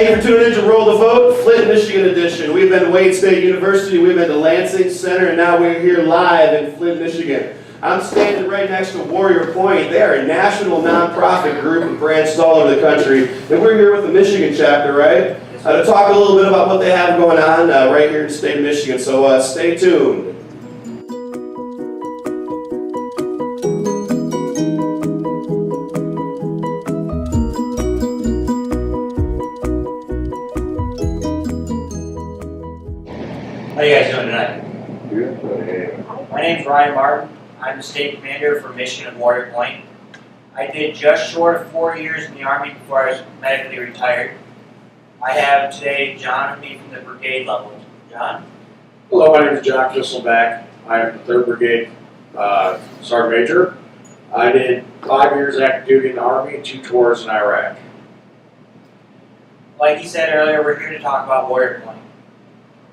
Thank you for tuning in to Roll the Vote, Flint, Michigan edition. We've been to Wayne State University, we've been to Lansing Center, and now we're here live in Flint, Michigan. I'm standing right next to Warrior Pointe. They are a national nonprofit group and branched all over the country. And we're here with the Michigan chapter, right? To talk a little bit about what they have going on right here in the state of Michigan. So stay tuned. How you guys doing tonight? Good. My name's Ryan Martin. I'm the state commander for Michigan and Warrior Pointe. I did just short of 4 years in the Army before I was medically retired. I have today John with me from the brigade level. John? Hello, my name is John Kisselback. I'm the 3rd Brigade Sergeant Major. I did 5 years active duty in the Army and 2 tours in Iraq. Like he said earlier, we're here to talk about Warrior Pointe.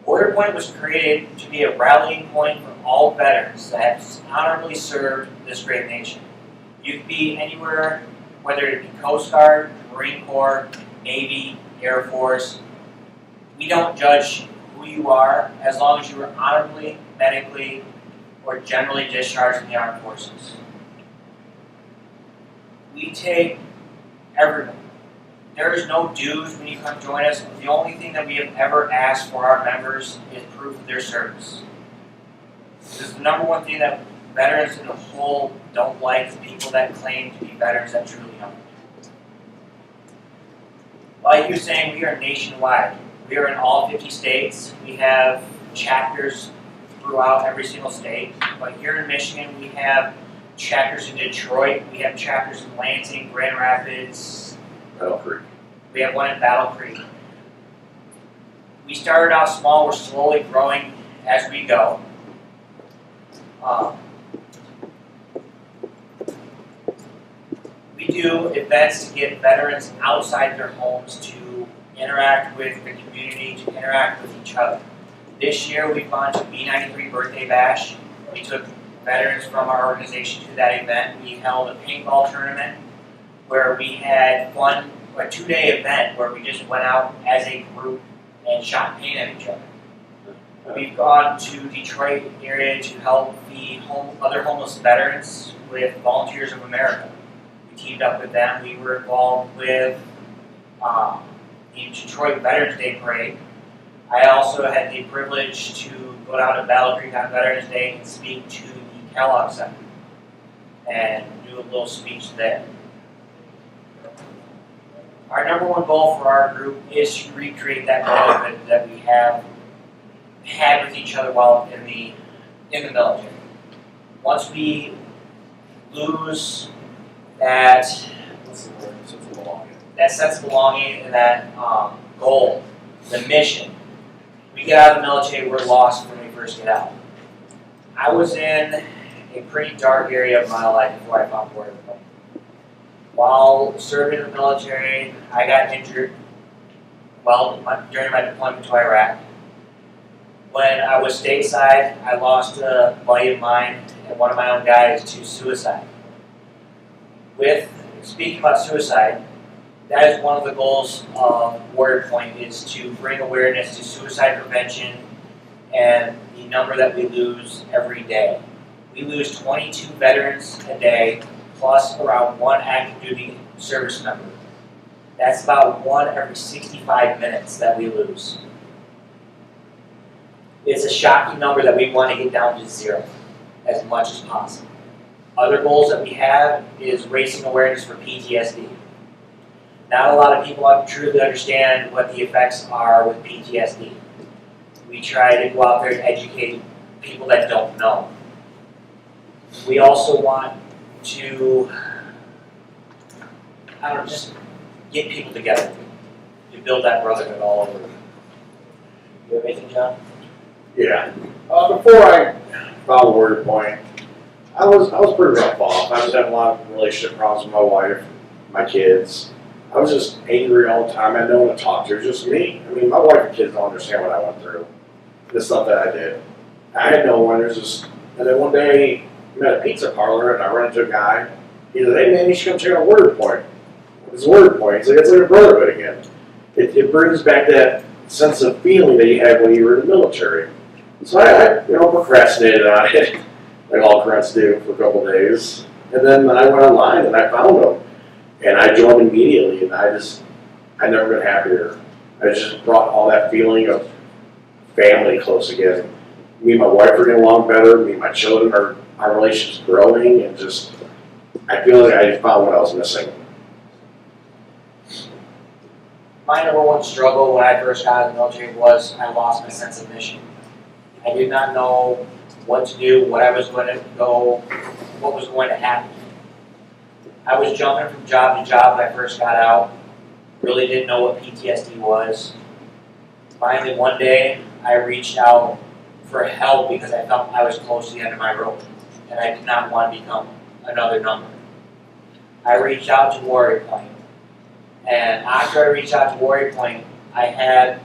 Warrior Pointe was created to be a rallying point for all veterans that have honorably served this great nation. You can be anywhere, whether it be Coast Guard, Marine Corps, Navy, Air Force. We don't judge who you are as long as you are honorably, medically, or generally discharged from the armed forces. We take everyone. There is no dues when you come join us. The only thing that we have ever asked for our members is proof of their service. This is the number one thing that veterans in the whole don't like, is people that claim to be veterans that truly don't. Like you're saying, we are nationwide. We are in all 50 states. We have chapters throughout every single state. But here in Michigan, we have chapters in Detroit. We have chapters in Lansing, Grand Rapids, Battle Creek. We have one in Battle Creek. We started out small. We're slowly growing as we go. We do events to get veterans outside their homes to interact with the community, to interact with each other. This year we've gone to B93 Birthday Bash. We took veterans from our organization to that event. We held a paintball tournament where we had fun, a 2-day event where we just went out as a group and shot paint at each other. We've gone to Detroit area to help feed other homeless veterans with Volunteers of America. We teamed up with them. We were involved with the Detroit Veterans Day Parade. I also had the privilege to go down to Battle Creek on Veterans Day and speak to the Kellogg Center and do a little speech there. Our number one goal for our group is to recreate that brotherhood that we have had with each other while in the military. Once we lose that sense of belonging and that goal, the mission, we get out of the military, we're lost when we first get out. I was in a pretty dark area of my life before I found Warrior Pointe. While serving in the military, I got injured during my deployment to Iraq. When I was stateside, I lost a buddy of mine and one of my own guys to suicide. Speaking about suicide, that is one of the goals of Warrior Pointe, is to bring awareness to suicide prevention and the number that we lose every day. We lose 22 veterans a day, plus around 1 active duty service member. That's about 1 every 65 minutes that we lose. It's a shocking number that we want to get down to 0 as much as possible. Other goals that we have is raising awareness for PTSD. Not a lot of people truly understand what the effects are with PTSD. We try to go out there and educate people that don't know. We also want to, just get people together to build that brotherhood all over. You have anything, John? Yeah. Before I found Warrior Pointe, I was pretty rough off. I was having a lot of relationship problems with my wife, my kids. I was just angry all the time. I had no one to talk to. It was just me. I mean, my wife and kids don't understand what I went through. The stuff that I did. I had no one. And then one day, I'm at a pizza parlor, and I run into a guy. He said, "Hey man, you should come check out Warrior Pointe." It's Warrior Pointe. He's like, "It's like a brotherhood again." it brings back that sense of feeling that you had when you were in the military. So I procrastinated on it, like all cadets do, for a couple of days. And then I went online and I found them. And I joined immediately, and I never been happier. I just brought all that feeling of family close again. Me and my wife are getting along better. Me and my children our relationship's growing, and just, I feel like I found what I was missing. My number one struggle when I first got out of the military was I lost my sense of mission. I did not know what to do, what I was going to go, what was going to happen. I was jumping from job to job when I first got out, really didn't know what PTSD was. Finally, one day, I reached out for help because I felt I was close to the end of my rope, and I did not want to become another number. I reached out to Warrior Pointe, and after I reached out to Warrior Pointe, I had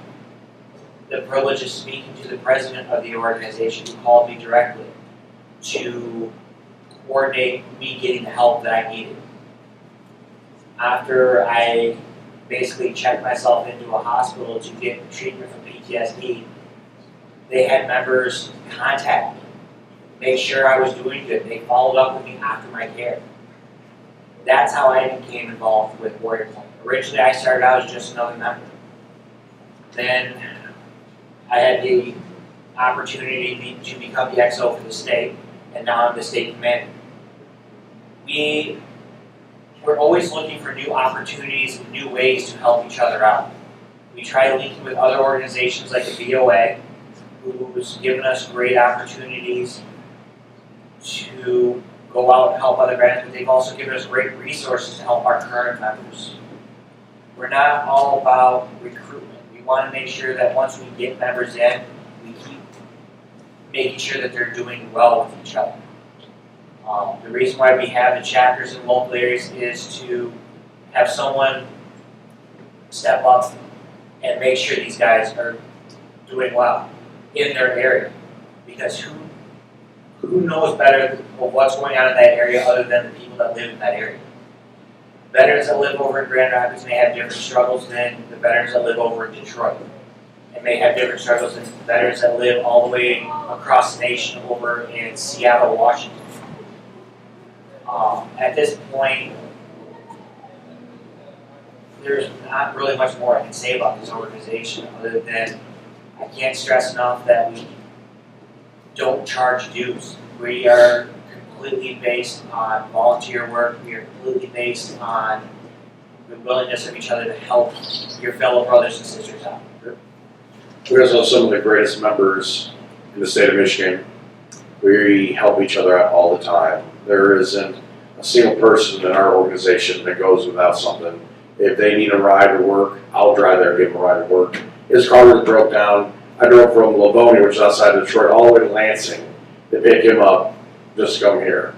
the privilege of speaking to the president of the organization, who called me directly to coordinate me getting the help that I needed. After I basically checked myself into a hospital to get treatment for PTSD, they had members contact me, make sure I was doing good. They followed up with me after my care. That's how I became involved with Warrior Pointe. Originally, I started out as just another member. Then I had the opportunity to become the XO for the state, and now I'm the state commander. We're always looking for new opportunities and new ways to help each other out. We try linking with other organizations like the VOA, who's given us great opportunities to go out and help other veterans, but they've also given us great resources to help our current members. We're not all about recruitment. We want to make sure that once we get members in, we keep making sure that they're doing well with each other. The reason why we have the chapters in local areas is to have someone step up and make sure these guys are doing well in their area. Because who knows better of what's going on in that area other than the people that live in that area? Veterans that live over in Grand Rapids may have different struggles than the veterans that live over in Detroit. And may have different struggles than veterans that live all the way across the nation over in Seattle, Washington. At this point, there's not really much more I can say about this organization other than I can't stress enough that we don't charge dues. We are completely based on volunteer work. We are completely based on the willingness of each other to help your fellow brothers and sisters out. We also have some of the greatest members in the state of Michigan. We help each other out all the time. There isn't a single person in our organization that goes without something. If they need a ride to work, I'll drive there and give them a ride to work. His car was broke down. I drove from Livonia, which is outside of Detroit, all the way to Lansing to pick him up just to come here.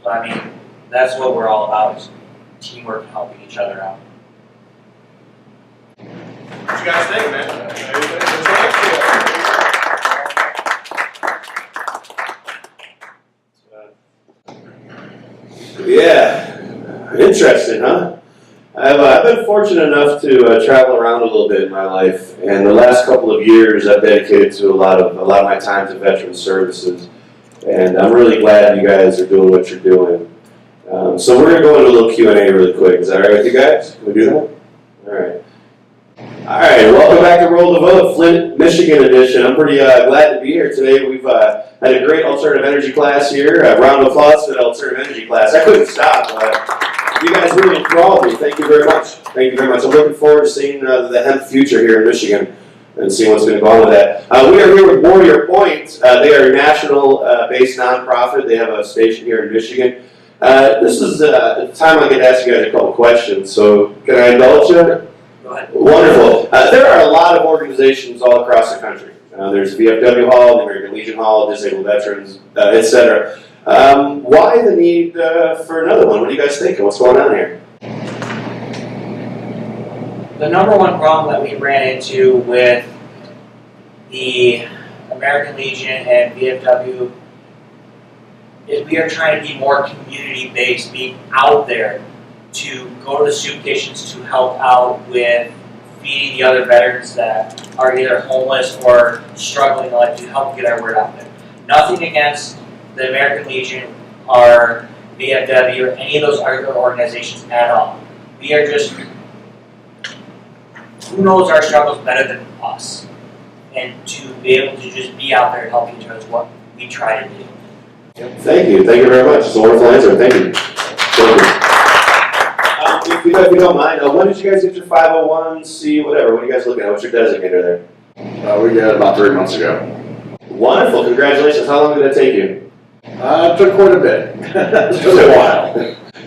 So I mean, that's what we're all about, is teamwork and helping each other out. What you guys think, man? Yeah, interesting, huh? I've been fortunate enough to travel around a little bit in my life, and the last couple of years I've dedicated to a lot of my time to veteran services, and I'm really glad you guys are doing what you're doing. So we're gonna go into a little Q&A really quick. Is that all right with you guys? Can we do that? All right. All right. Welcome back to Roll the Vote, Flint, Michigan edition. I'm pretty glad to be here today. We've had a great alternative energy class here. A round of applause for the alternative energy class. I couldn't stop. You guys really enthralled me. Thank you very much. Thank you very much. I'm looking forward to seeing the hemp future here in Michigan and seeing what's going to go on with that. We are here with Warrior Pointe. They are a national-based nonprofit. They have a station here in Michigan. This is the time I get to ask you guys a couple questions. So can I indulge you? Go ahead. Wonderful. There are a lot of organizations all across the country. There's VFW Hall, the American Legion Hall, Disabled Veterans, etc. Why the need for another one? What are you guys thinking? What's going on here? The number one problem that we ran into with the American Legion and VFW is we are trying to be more community-based, being out there to go to the soup kitchens to help out with feeding the other veterans that are either homeless or struggling, like to help get our word out there. Nothing against the American Legion or VFW or any of those other organizations at all. We are just, who knows our struggles better than us? And to be able to just be out there and help each other is what we try to do. Thank you very much. It's a wonderful answer. Thank you. Thank you. If you don't mind, when did you guys get your 501c, whatever? What are you guys looking at? What's your designator there? We got it about 3 months ago. Wonderful. Congratulations. How long did that take you? It took quite a bit. It took a while.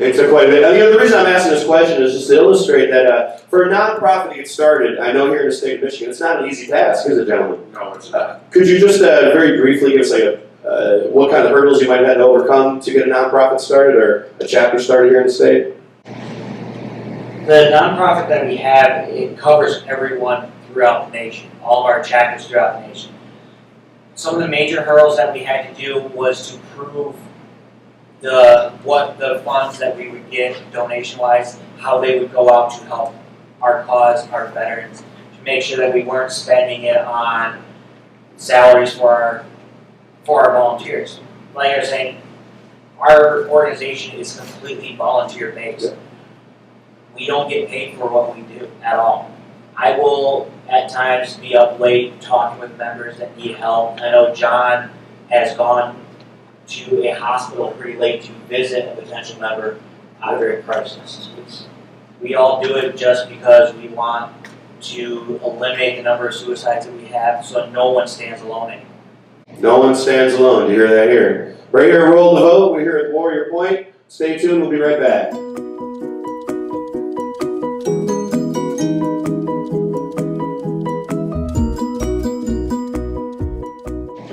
It took quite a bit. The reason I'm asking this question is just to illustrate that for a nonprofit to get started, I know here in the state of Michigan, it's not an easy task, is it, gentlemen? No, it's not. Could you just very briefly give us like what kind of hurdles you might have had to overcome to get a nonprofit started or a chapter started here in the state? The nonprofit that we have, it covers everyone throughout the nation, all of our chapters throughout the nation. Some of the major hurdles that we had to do was to prove what the funds that we would get donation-wise, how they would go out to help our cause, our veterans, to make sure that we weren't spending it on salaries for our volunteers. Like I was saying, our organization is completely volunteer-based. We don't get paid for what we do at all. I will at times be up late talking with members that need help. I know John has gone to a hospital pretty late to visit a potential member after a crisis. We all do it just because we want to eliminate the number of suicides that we have so no one stands alone anymore. No one stands alone. Do you hear that here? Right here, Roll the Vote. We're here at Warrior Point. Stay tuned. We'll be right back.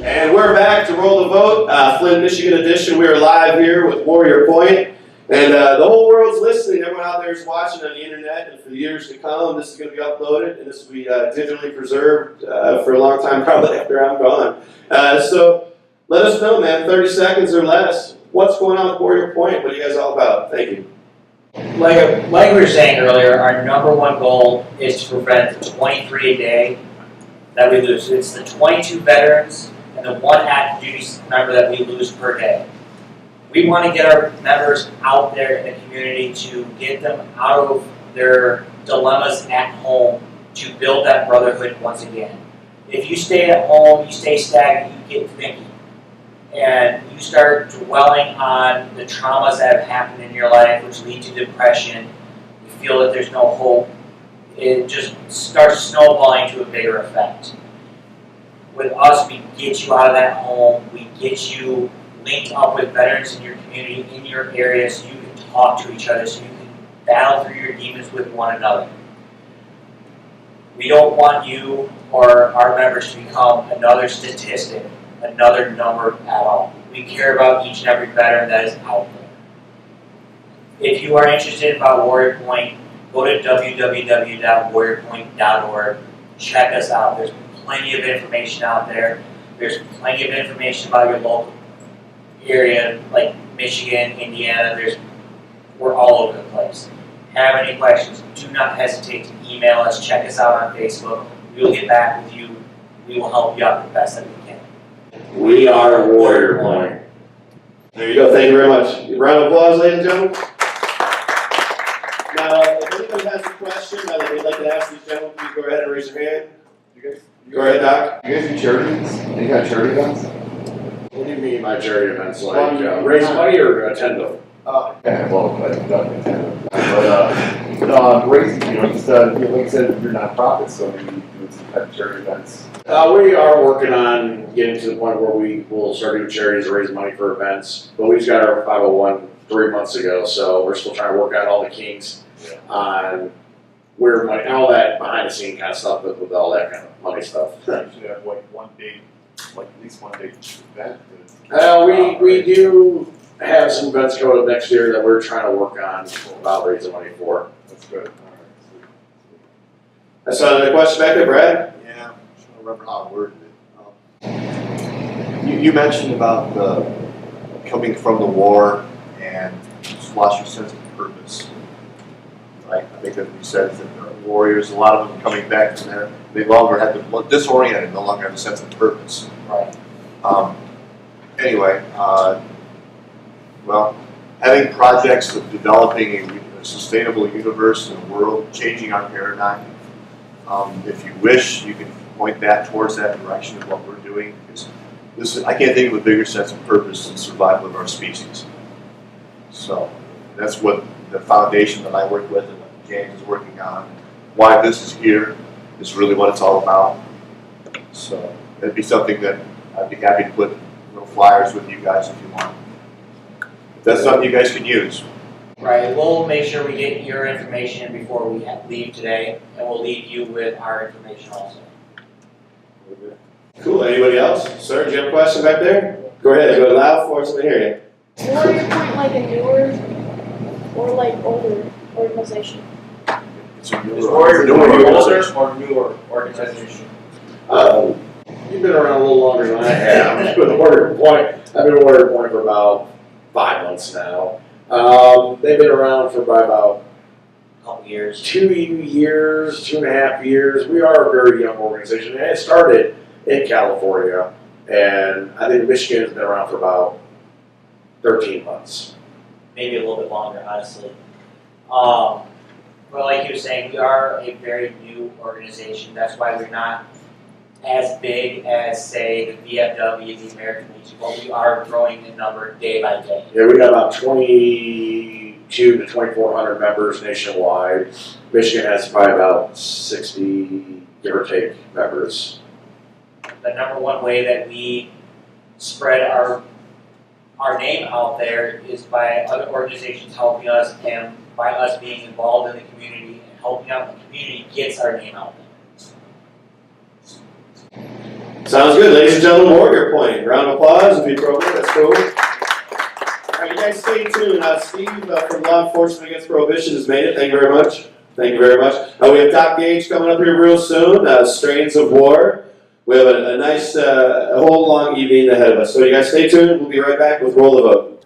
And we're back to Roll the Vote, Flint, Michigan edition. We are live here with Warrior Point. And the whole world's listening. Everyone out there is watching on the internet. And for years to come, this is going to be uploaded. And this will be digitally preserved for a long time, probably after I'm gone. So let us know, man, 30 seconds or less. What's going on with Warrior Point? What are you guys all about? Thank you. Like we were saying earlier, our number one goal is to prevent the 23 a day that we lose. It's the 22 veterans and the one active duty member that we lose per day. We want to get our members out there in the community to get them out of their dilemmas at home to build that brotherhood once again. If you stay at home, you stay stagnant, you get thinking. And you start dwelling on the traumas that have happened in your life, which lead to depression. You feel that there's no hope. It just starts snowballing to a bigger effect. With us, we get you out of that home. We get you linked up with veterans in your community, in your area, so you can talk to each other, so you can battle through your demons with one another. We don't want you or our members to become another statistic, another number at all. We care about each and every veteran that is out there. If you are interested about Warrior Point, go to www.warriorpoint.org. Check us out. There's plenty of information out there. There's plenty of information about your local area, like Michigan, Indiana. We're all over the place. Have any questions, do not hesitate to email us. Check us out on Facebook. We will get back with you. We will help you out the best that we can. We are Warrior Point. There you go. Thank you very much. Round of applause, ladies and gentlemen. Now, if anybody has a question that they'd like to ask these gentlemen, please go ahead and raise your hand. Go ahead, Doc. You guys do charities? Any kind of charity events? What do you mean by charity events? Like raise money or attend them? Yeah, well, But raising, just like you said, you're nonprofits, so maybe doing some type of charity events. We are working on getting to the point where we will start doing charities and raise money for events. But we just got our 501 3 months ago, so we're still trying to work out all the kinks on where money, all that behind the scene kind of stuff with all that kind of money stuff. You should have like at least one big event. We do have some events coming up next year that we're trying to work on about raising money for. That's good. All right. I saw another question back there, Brad. Yeah, I'm trying to remember how I worded it. You mentioned about coming from the war and just lost your sense of purpose. right? I think that you said that the warriors, a lot of them coming back from there, they longer had the disoriented, no longer have a sense of purpose. Right. Anyway, well, having projects of developing a sustainable universe and a world, changing our paradigm. If you wish, you can point that towards that direction of what we're doing. Because I can't think of a bigger sense of purpose than survival of our species. So that's what the foundation that I work with and what James is working on. Why this is here is really what it's all about. So it'd be something that I'd be happy to put little flyers with you guys if you want. If that's something you guys can use. Right, we'll make sure we get your information before we leave today, and we'll leave you with our information also. Cool. Anybody else? Sir, do you have a question back there? Go ahead. Go loud for us to hear you. Is Warrior Point like a newer or like older organization? It's a Is Warrior newer Point organization. older or newer organization? You've been around a little longer than I have. With Warrior Point, I've been at Warrior Point for about 5 months now. They've been around for about A couple years. 2 years, 2.5 years. We are a very young organization, and it started in California, and I think Michigan has been around for about 13 months. Maybe a little bit longer, honestly. But like you were saying, we are a very new organization. That's why we're not as big as, say, the VFW, the American Legion, but we are growing in number day by day. Yeah, we got about 22 to 2,400 members nationwide. Michigan has probably about 60, give or take, members. The number one way that we spread our name out there is by other organizations helping us and by us being involved in the community and helping out the community gets our name out there. Sounds good. Ladies and gentlemen, Warrior Point. Round of applause would be appropriate. That's cool. All right, you guys stay tuned. Steve from Law Enforcement Against Prohibition has made it. Thank you very much. Thank you very much. We have Top Gauge coming up here real soon. Strains of War. We have a nice, a whole long evening ahead of us. So you guys stay tuned. We'll be right back with Roll the Vote.